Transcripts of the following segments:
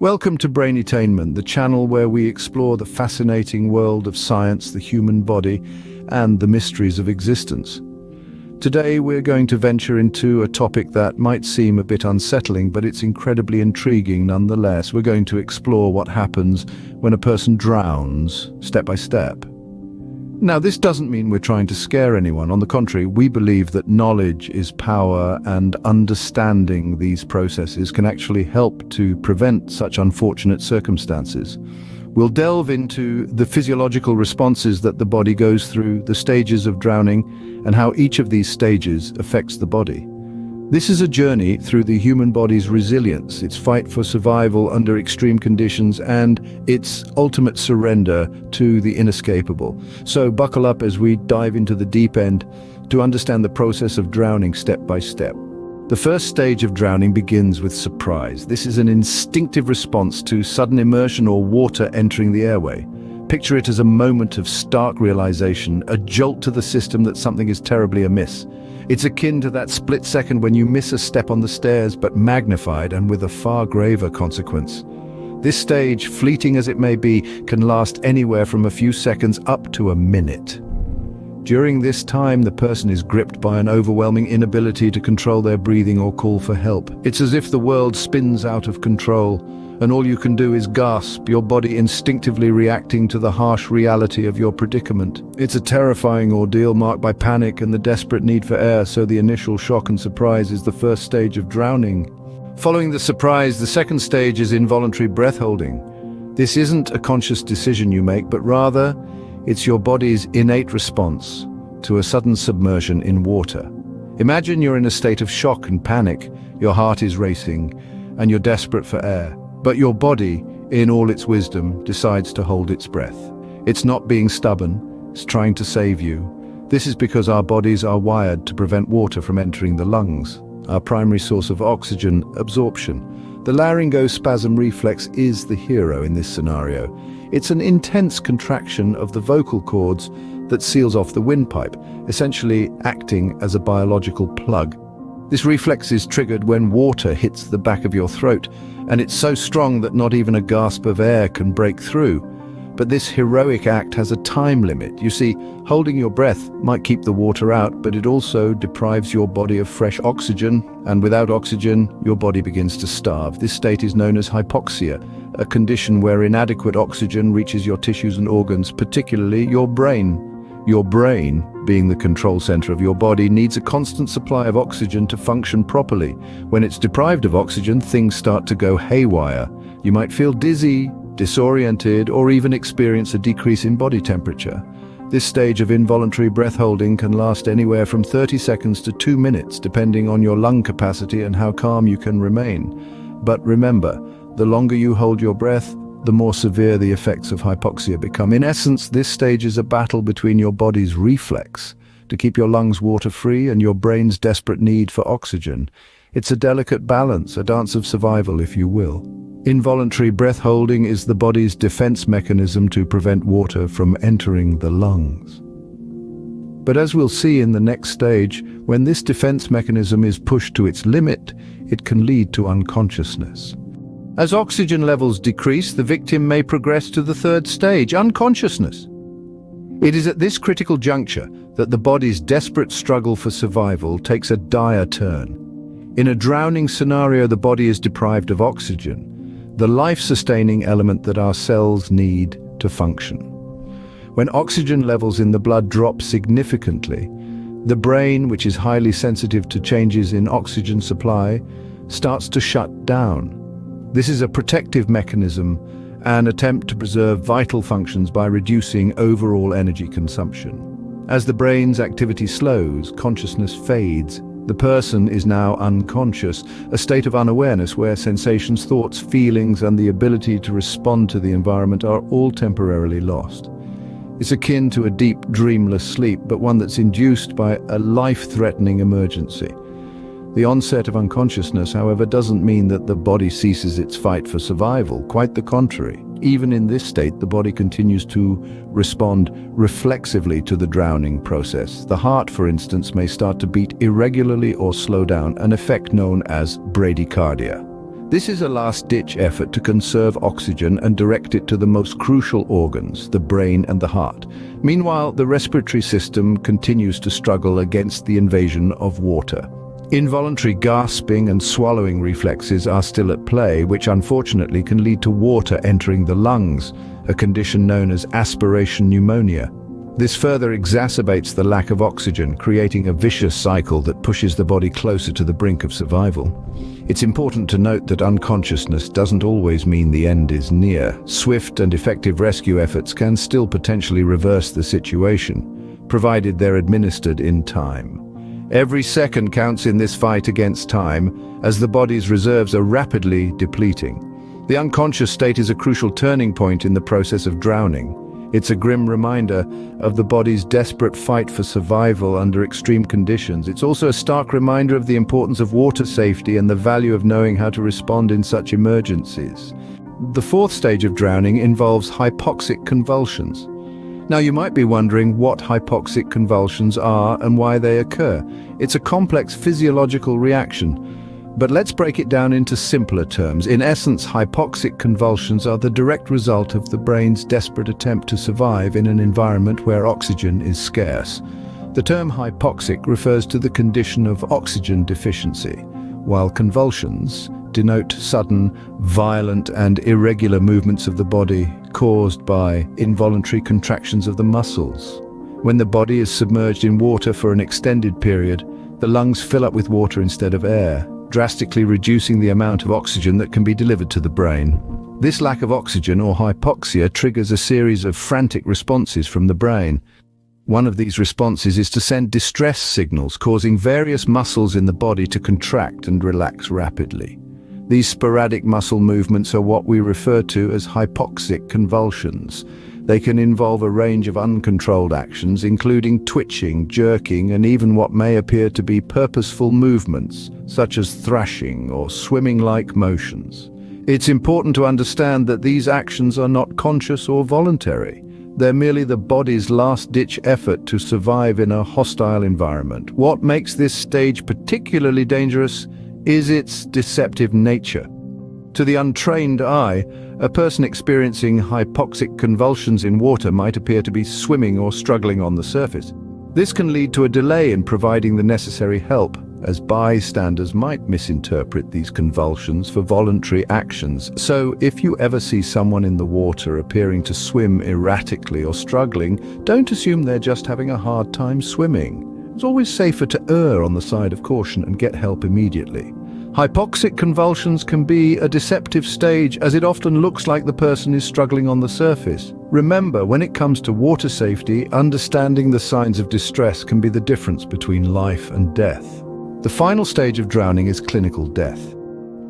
Welcome to Brainetainment, the channel where we explore the fascinating world of science, the human body, and the mysteries of existence. Today we're going to venture into a topic that might seem a bit unsettling, but it's incredibly intriguing nonetheless. We're going to explore what happens when a person drowns, step by step. Now, this doesn't mean we're trying to scare anyone. On the contrary, we believe that knowledge is power, and understanding these processes can actually help to prevent such unfortunate circumstances. We'll delve into the physiological responses that the body goes through, the stages of drowning, and how each of these stages affects the body. This is a journey through the human body's resilience, its fight for survival under extreme conditions, and its ultimate surrender to the inescapable. So buckle up as we dive into the deep end to understand the process of drowning step by step. The first stage of drowning begins with surprise. This is an instinctive response to sudden immersion or water entering the airway. Picture it as a moment of stark realization, a jolt to the system that something is terribly amiss. It's akin to that split second when you miss a step on the stairs, but magnified and with a far graver consequence. This stage, fleeting as it may be, can last anywhere from a few seconds up to a minute. During this time, the person is gripped by an overwhelming inability to control their breathing or call for help. It's as if the world spins out of control, and all you can do is gasp, your body instinctively reacting to the harsh reality of your predicament. It's a terrifying ordeal marked by panic and the desperate need for air, so the initial shock and surprise is the first stage of drowning. Following the surprise, the second stage is involuntary breath holding. This isn't a conscious decision you make, but rather, it's your body's innate response to a sudden submersion in water. Imagine you're in a state of shock and panic, your heart is racing, and you're desperate for air. But your body, in all its wisdom, decides to hold its breath. It's not being stubborn, it's trying to save you. This is because our bodies are wired to prevent water from entering the lungs, our primary source of oxygen absorption. The laryngospasm reflex is the hero in this scenario. It's an intense contraction of the vocal cords that seals off the windpipe, essentially acting as a biological plug. This reflex is triggered when water hits the back of your throat, and it's so strong that not even a gasp of air can break through. But this heroic act has a time limit. You see, holding your breath might keep the water out, but it also deprives your body of fresh oxygen, and without oxygen, your body begins to starve. This state is known as hypoxia, a condition where inadequate oxygen reaches your tissues and organs, particularly your brain. Your brain, being the control center of your body, needs a constant supply of oxygen to function properly. When it's deprived of oxygen, things start to go haywire. You might feel dizzy, disoriented, or even experience a decrease in body temperature. This stage of involuntary breath holding can last anywhere from 30 seconds to 2 minutes, depending on your lung capacity and how calm you can remain. But remember, the longer you hold your breath, the more severe the effects of hypoxia become. In essence, this stage is a battle between your body's reflex to keep your lungs water-free and your brain's desperate need for oxygen. It's a delicate balance, a dance of survival, if you will. Involuntary breath holding is the body's defense mechanism to prevent water from entering the lungs. But as we'll see in the next stage, when this defense mechanism is pushed to its limit, it can lead to unconsciousness. As oxygen levels decrease, the victim may progress to the third stage, unconsciousness. It is at this critical juncture that the body's desperate struggle for survival takes a dire turn. In a drowning scenario, the body is deprived of oxygen, the life-sustaining element that our cells need to function. When oxygen levels in the blood drop significantly, the brain, which is highly sensitive to changes in oxygen supply, starts to shut down. This is a protective mechanism, an attempt to preserve vital functions by reducing overall energy consumption. As the brain's activity slows, consciousness fades. The person is now unconscious, a state of unawareness where sensations, thoughts, feelings, and the ability to respond to the environment are all temporarily lost. It's akin to a deep, dreamless sleep, but one that's induced by a life-threatening emergency. The onset of unconsciousness, however, doesn't mean that the body ceases its fight for survival. Quite the contrary. Even in this state, the body continues to respond reflexively to the drowning process. The heart, for instance, may start to beat irregularly or slow down, an effect known as bradycardia. This is a last-ditch effort to conserve oxygen and direct it to the most crucial organs, the brain and the heart. Meanwhile, the respiratory system continues to struggle against the invasion of water. Involuntary gasping and swallowing reflexes are still at play, which unfortunately can lead to water entering the lungs, a condition known as aspiration pneumonia. This further exacerbates the lack of oxygen, creating a vicious cycle that pushes the body closer to the brink of survival. It's important to note that unconsciousness doesn't always mean the end is near. Swift and effective rescue efforts can still potentially reverse the situation, provided they're administered in time. Every second counts in this fight against time, as the body's reserves are rapidly depleting. The unconscious state is a crucial turning point in the process of drowning. It's a grim reminder of the body's desperate fight for survival under extreme conditions. It's also a stark reminder of the importance of water safety and the value of knowing how to respond in such emergencies. The fourth stage of drowning involves hypoxic convulsions. Now, you might be wondering what hypoxic convulsions are and why they occur. It's a complex physiological reaction, but let's break it down into simpler terms. In essence, hypoxic convulsions are the direct result of the brain's desperate attempt to survive in an environment where oxygen is scarce. The term hypoxic refers to the condition of oxygen deficiency, while convulsions denote sudden, violent and irregular movements of the body caused by involuntary contractions of the muscles. When the body is submerged in water for an extended period, the lungs fill up with water instead of air, drastically reducing the amount of oxygen that can be delivered to the brain. This lack of oxygen, or hypoxia, triggers a series of frantic responses from the brain. One of these responses is to send distress signals, causing various muscles in the body to contract and relax rapidly. These sporadic muscle movements are what we refer to as hypoxic convulsions. They can involve a range of uncontrolled actions, including twitching, jerking, and even what may appear to be purposeful movements, such as thrashing or swimming-like motions. It's important to understand that these actions are not conscious or voluntary. They're merely the body's last-ditch effort to survive in a hostile environment. What makes this stage particularly dangerous is its deceptive nature. To the untrained eye, a person experiencing hypoxic convulsions in water might appear to be swimming or struggling on the surface. This can lead to a delay in providing the necessary help, as bystanders might misinterpret these convulsions for voluntary actions. So, if you ever see someone in the water appearing to swim erratically or struggling, don't assume they're just having a hard time swimming. It's always safer to err on the side of caution and get help immediately. Hypoxic convulsions can be a deceptive stage, as it often looks like the person is struggling on the surface. Remember, when it comes to water safety, understanding the signs of distress can be the difference between life and death. The final stage of drowning is clinical death.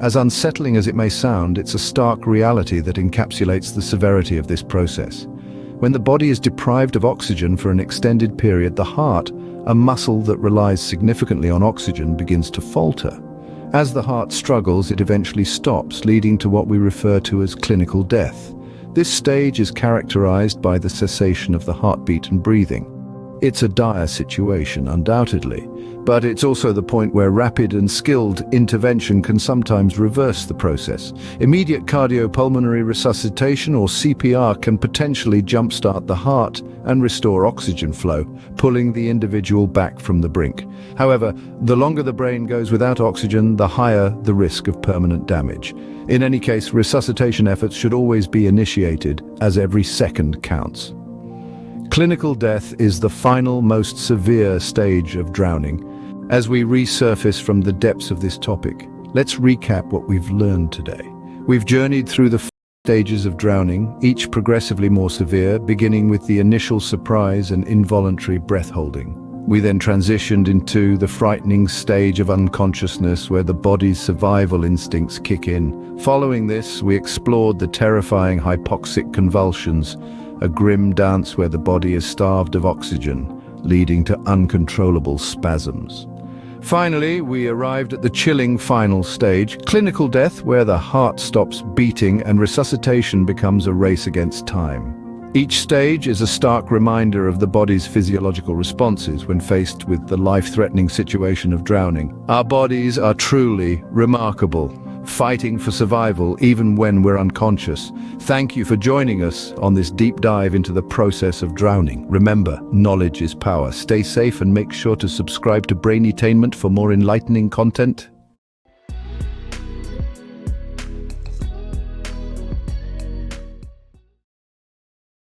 As unsettling as it may sound, it's a stark reality that encapsulates the severity of this process. When the body is deprived of oxygen for an extended period, the heart, a muscle that relies significantly on oxygen, begins to falter. As the heart struggles, it eventually stops, leading to what we refer to as clinical death. This stage is characterized by the cessation of the heartbeat and breathing. It's a dire situation, undoubtedly, but it's also the point where rapid and skilled intervention can sometimes reverse the process. Immediate cardiopulmonary resuscitation, or CPR, can potentially jumpstart the heart and restore oxygen flow, pulling the individual back from the brink. However, the longer the brain goes without oxygen, the higher the risk of permanent damage. In any case, resuscitation efforts should always be initiated, as every second counts. Clinical death is the final, most severe stage of drowning. As we resurface from the depths of this topic, let's recap what we've learned today. We've journeyed through the stages of drowning, each progressively more severe, beginning with the initial surprise and involuntary breath-holding. We then transitioned into the frightening stage of unconsciousness, where the body's survival instincts kick in. Following this, we explored the terrifying hypoxic convulsions, a grim dance where the body is starved of oxygen, leading to uncontrollable spasms. Finally, we arrived at the chilling final stage, clinical death, where the heart stops beating and resuscitation becomes a race against time. Each stage is a stark reminder of the body's physiological responses when faced with the life-threatening situation of drowning. Our bodies are truly remarkable, fighting for survival even when we're unconscious. Thank you for joining us on this deep dive into the process of drowning. Remember, knowledge is power. Stay safe and make sure to subscribe to Braintainment for more enlightening content.